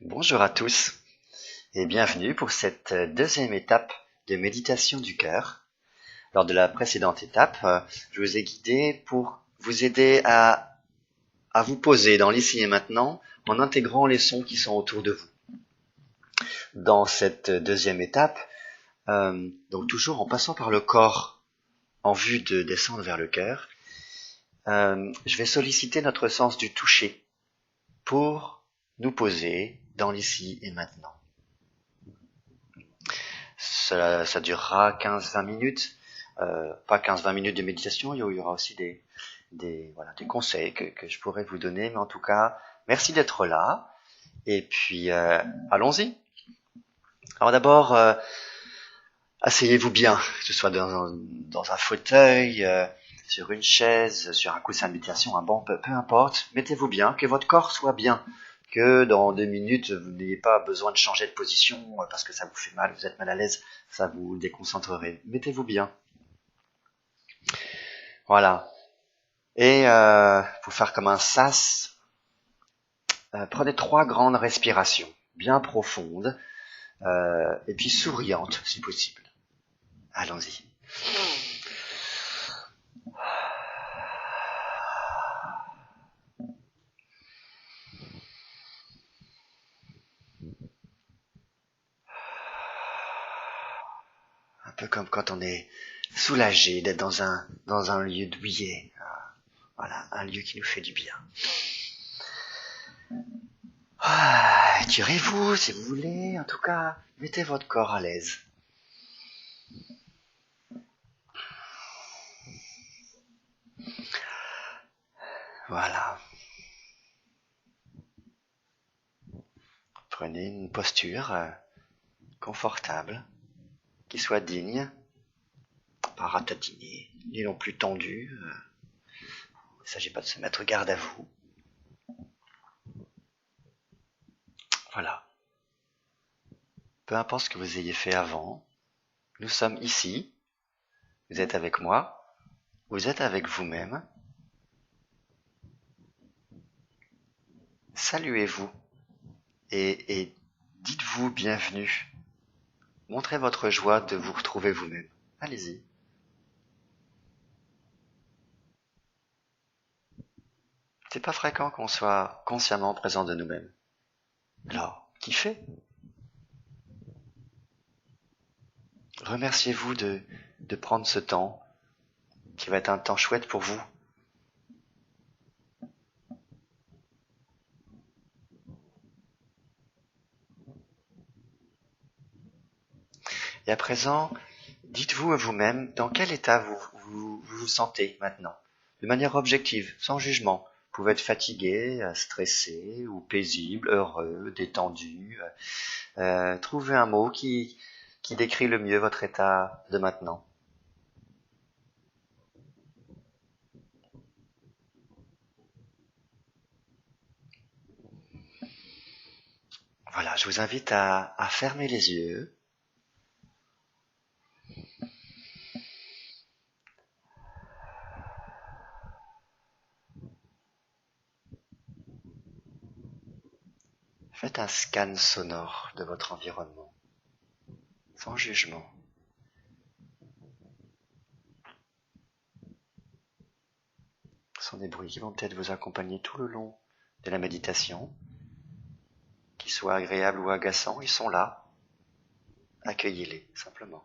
Bonjour à tous et bienvenue pour cette deuxième étape de méditation du cœur. Lors de la précédente étape, je vous ai guidé pour vous aider à vous poser dans l'ici et maintenant en intégrant les sons qui sont autour de vous. Dans cette deuxième étape, donc toujours en passant par le corps en vue de descendre vers le cœur, je vais solliciter notre sens du toucher pour nous poser dans l'ici et maintenant. Ça durera 15-20 minutes, pas 15-20 minutes de méditation, il y aura aussi des conseils que je pourrais vous donner, mais en tout cas, merci d'être là, et puis allons-y. Alors d'abord, asseyez-vous bien, que ce soit dans un fauteuil, sur une chaise, sur un coussin de méditation, un banc, peu importe, mettez-vous bien, que votre corps soit bien, que dans 2 minutes, vous n'ayez pas besoin de changer de position parce que ça vous fait mal, vous êtes mal à l'aise, ça vous déconcentrerait. Mettez-vous bien. Voilà. Et pour faire comme un sas, prenez 3 grandes respirations, bien profondes, et puis souriantes si possible. Allons-y. Un peu comme quand on est soulagé d'être dans un lieu douillet. Voilà, un lieu qui nous fait du bien. Tirez-vous si vous voulez, en tout cas, mettez votre corps à l'aise. Voilà. Prenez une posture confortable, qui soit digne, pas ratatinée, ni non plus tendue. Il ne s'agit pas de se mettre garde à vous. Voilà. Peu importe ce que vous ayez fait avant, nous sommes ici, vous êtes avec moi, vous êtes avec vous-même. Saluez-vous et dites-vous bienvenue. Montrez votre joie de vous retrouver vous-même. Allez-y. C'est pas fréquent qu'on soit consciemment présent de nous-mêmes. Alors, kiffez. Remerciez-vous de prendre ce temps, qui va être un temps chouette pour vous. Et à présent, dites-vous à vous-même dans quel état vous sentez maintenant, de manière objective, sans jugement. Vous pouvez être fatigué, stressé, ou paisible, heureux, détendu. Trouvez un mot qui décrit le mieux votre état de maintenant. Voilà, je vous invite à fermer les yeux. Faites un scan sonore de votre environnement, sans jugement. Ce sont des bruits qui vont peut-être vous accompagner tout le long de la méditation. Qu'ils soient agréables ou agaçants, ils sont là. Accueillez-les, simplement.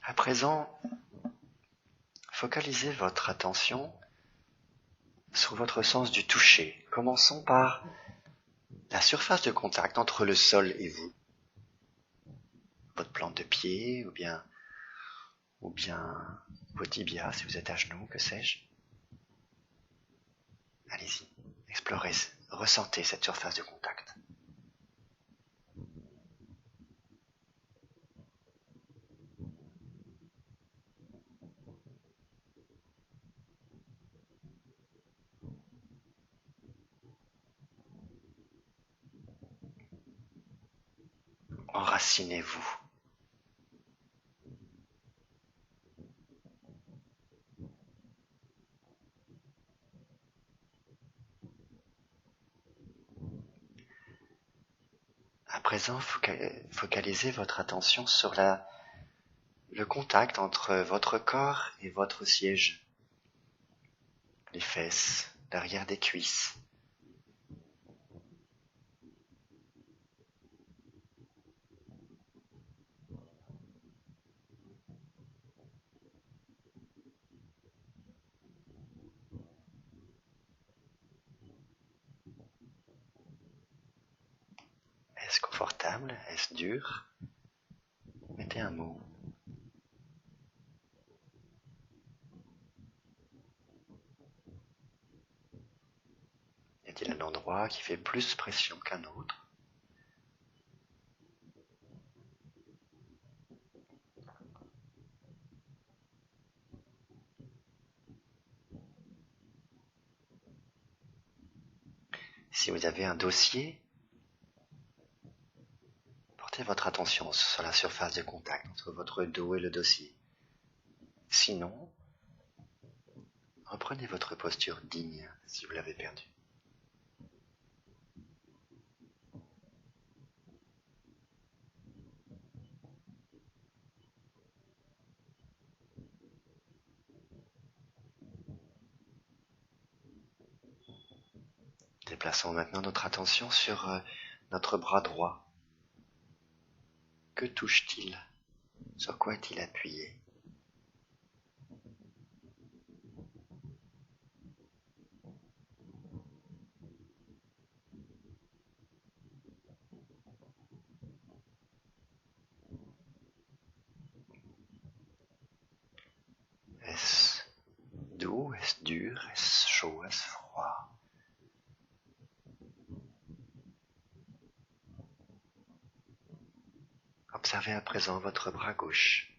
À présent, focalisez votre attention sur votre sens du toucher. Commençons par la surface de contact entre le sol et vous. Votre plante de pied, ou bien vos tibias, si vous êtes à genoux, que sais-je. Allez-y, explorez, ressentez cette surface de contact. Enracinez-vous. présent, focalisez votre attention sur le contact entre votre corps et votre siège, les fesses, l'arrière des cuisses. Est-ce confortable? Est-ce dur? Mettez un mot. Y a-t-il un endroit qui fait plus pression qu'un autre? Si vous avez un dossier, portez votre attention sur la surface de contact entre votre dos et le dossier. Sinon, reprenez votre posture digne si vous l'avez perdue. Déplaçons maintenant notre attention sur notre bras droit. Que touche-t-il? Sur quoi est-il appuyé? Est-ce doux? Est-ce dur? Est-ce chaud? Est-ce froid? Observez à présent votre bras gauche.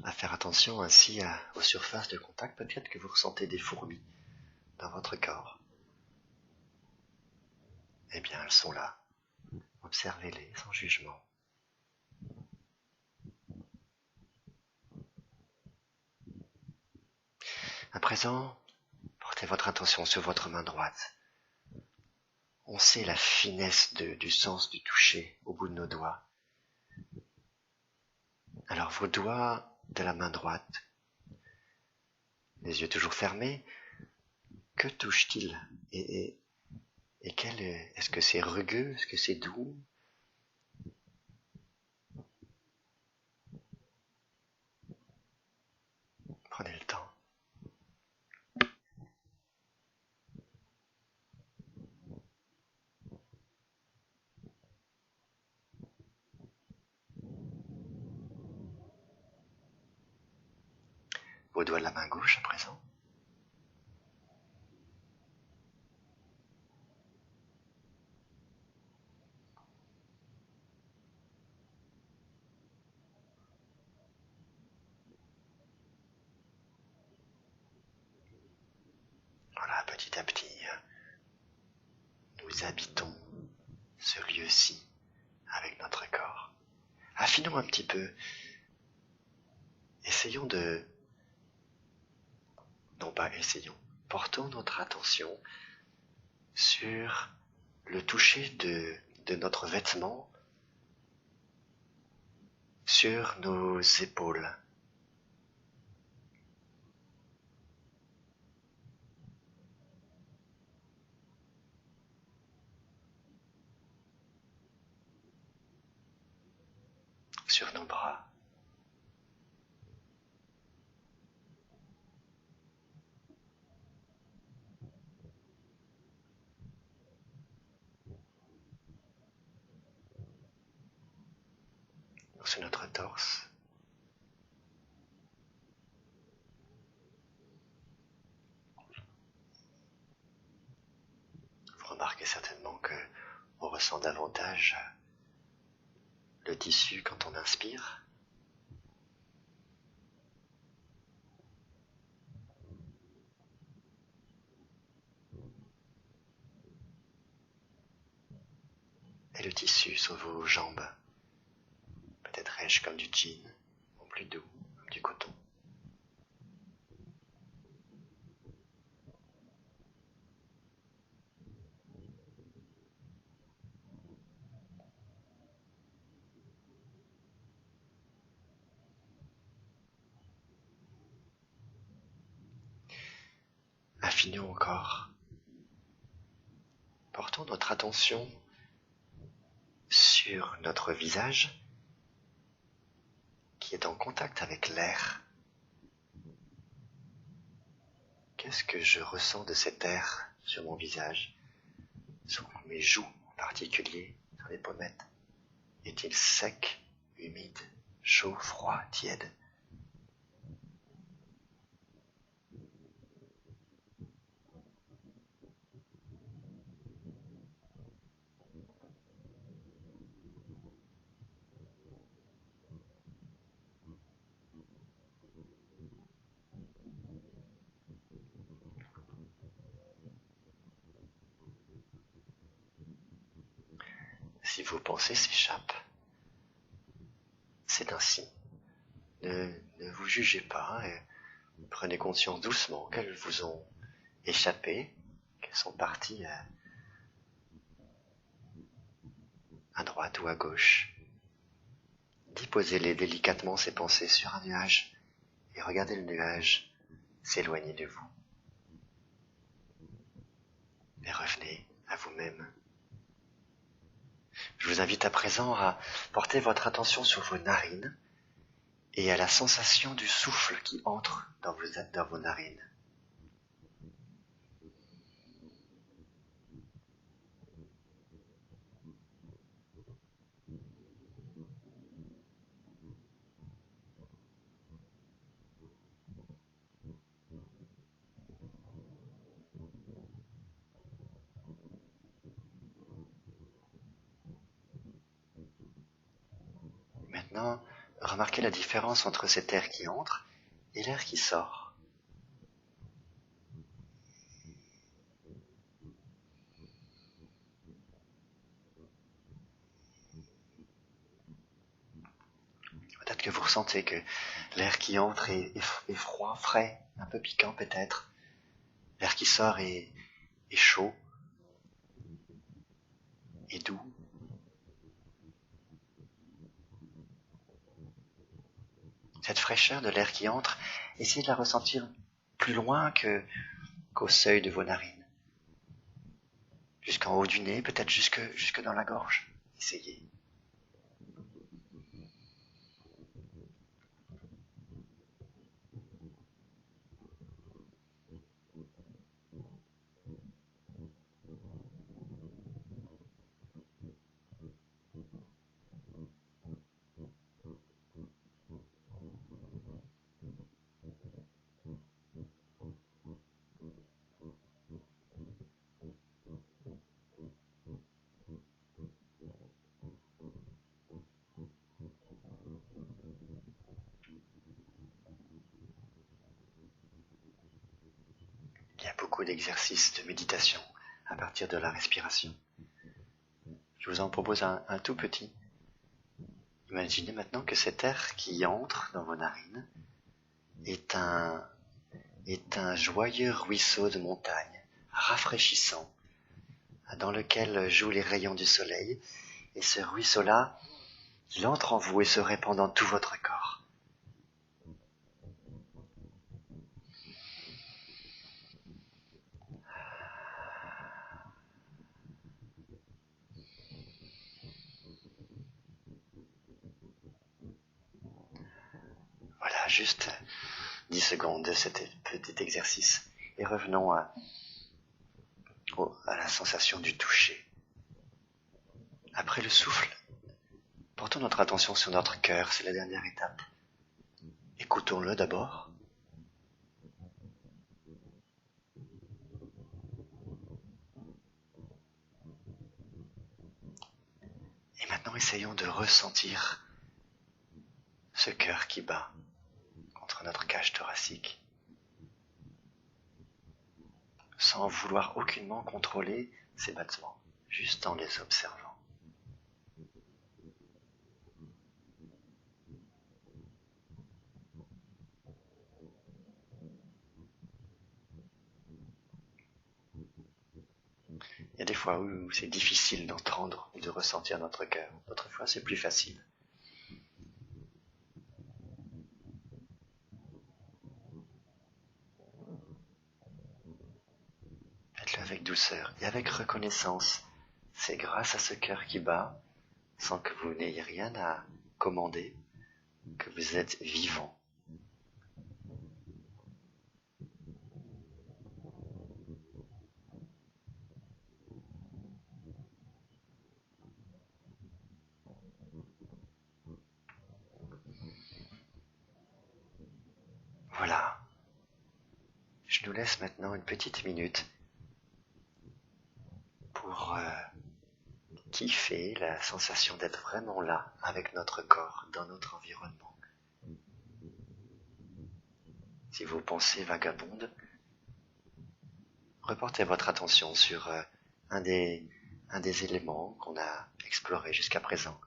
À faire attention ainsi aux surfaces de contact, peut-être que vous ressentez des fourmis dans votre corps. Eh bien, elles sont là. Observez-les sans jugement. À présent, portez votre attention sur votre main droite. On sait la finesse du sens du toucher au bout de nos doigts. Alors vos doigts de la main droite, les yeux toujours fermés, que touche-t-il? Et est-ce que c'est rugueux? Est-ce que c'est doux? Prenez le temps. Vos doigts de la main gauche à présent. Voilà, petit à petit, nous habitons ce lieu-ci avec notre corps. Affinons un petit peu. Essayons non pas essayons, portons notre attention sur le toucher de notre vêtement sur nos épaules. Sur nos bras. Sur notre torse. Vous remarquez certainement que on ressent davantage le tissu quand on inspire. Et le tissu sur vos jambes. Peut-être rêche comme du jean, ou plus doux, comme du coton. Affinons encore. Portons notre attention sur notre visage qui est en contact avec l'air. Qu'est-ce que je ressens de cet air sur mon visage, sur mes joues en particulier, sur les pommettes? Est-il sec, humide, chaud, froid, tiède? Si vos pensées s'échappent, c'est ainsi. Ne vous jugez pas et prenez conscience doucement qu'elles vous ont échappé, qu'elles sont parties à droite ou à gauche. Déposez-les délicatement ces pensées sur un nuage et regardez le nuage s'éloigner de vous. Et revenez à vous-même. Je vous invite à présent à porter votre attention sur vos narines et à la sensation du souffle qui entre dans vos narines. Maintenant, remarquez la différence entre cet air qui entre et l'air qui sort. Peut-être que vous ressentez que l'air qui entre est froid, frais, un peu piquant peut-être. L'air qui sort est chaud et doux. Cette fraîcheur de l'air qui entre, essayez de la ressentir plus loin qu'au seuil de vos narines. Jusqu'en haut du nez, peut-être jusque dans la gorge. Essayez. Il y a beaucoup d'exercices de méditation à partir de la respiration. Je vous en propose un tout petit. Imaginez maintenant que cet air qui entre dans vos narines est un joyeux ruisseau de montagne, rafraîchissant, dans lequel jouent les rayons du soleil. Et ce ruisseau-là, il entre en vous et se répand dans tout votre corps. Voilà, juste 10 secondes de cet petit exercice. Et revenons à la sensation du toucher. Après le souffle, portons notre attention sur notre cœur, c'est la dernière étape. Écoutons-le d'abord. Et maintenant, essayons de ressentir ce cœur qui bat contre notre cage thoracique, sans vouloir aucunement contrôler ses battements, juste en les observant. des fois où c'est difficile d'entendre ou de ressentir notre cœur. D'autres fois, c'est plus facile. Faites-le avec douceur et avec reconnaissance. C'est grâce à ce cœur qui bat, sans que vous n'ayez rien à commander, que vous êtes vivant. Voilà. Je nous laisse maintenant une petite minute pour kiffer la sensation d'être vraiment là avec notre corps, dans notre environnement. Si vos pensées vagabondent, reportez votre attention sur un des éléments qu'on a exploré jusqu'à présent.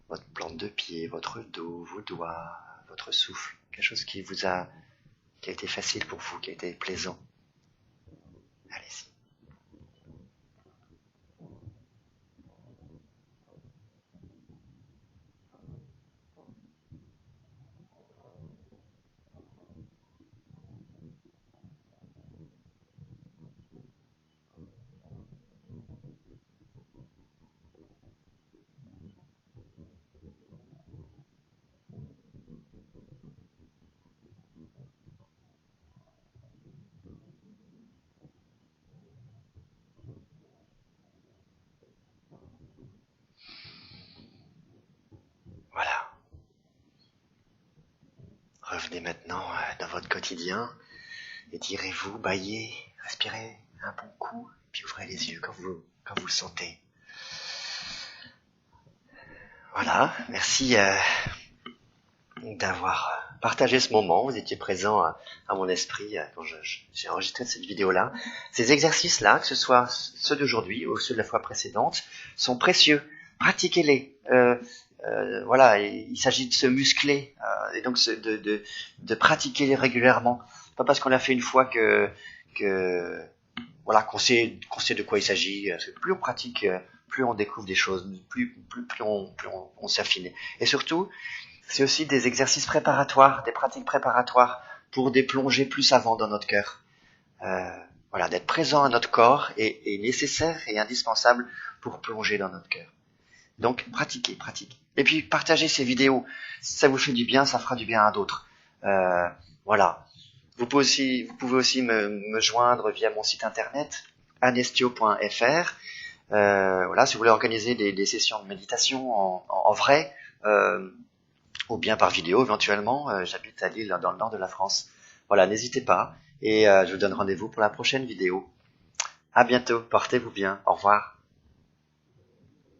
Votre plante de pied, votre dos, vos doigts, votre souffle. Quelque chose qui a été facile pour vous, qui a été plaisant. Allez-y. Voilà. Revenez maintenant dans votre quotidien, étirez-vous, baillez, respirez un bon coup, puis ouvrez les yeux quand vous le sentez. Voilà, merci d'avoir partagé ce moment. Vous étiez présent à mon esprit quand j'ai enregistré cette vidéo-là. Ces exercices-là, que ce soit ceux d'aujourd'hui ou ceux de la fois précédente, sont précieux. Pratiquez-les. Voilà, il s'agit de se muscler et donc de pratiquer régulièrement. Pas parce qu'on l'a fait une fois que voilà qu'on sait de quoi il s'agit. Parce que plus on pratique, plus on découvre des choses, plus on s'affine. Et surtout, c'est aussi des exercices préparatoires, des pratiques préparatoires pour des plongées plus savantes dans notre cœur. Voilà, d'être présent à notre corps est nécessaire et indispensable pour plonger dans notre cœur. Donc, pratiquez. Et puis, partagez ces vidéos. Si ça vous fait du bien, ça fera du bien à d'autres. Voilà. Vous pouvez aussi me joindre via mon site internet, anestio.fr. Voilà, si vous voulez organiser des sessions de méditation en vrai, ou bien par vidéo éventuellement. J'habite à Lille, dans le nord de la France. Voilà, n'hésitez pas. Et je vous donne rendez-vous pour la prochaine vidéo. À bientôt, portez-vous bien. Au revoir.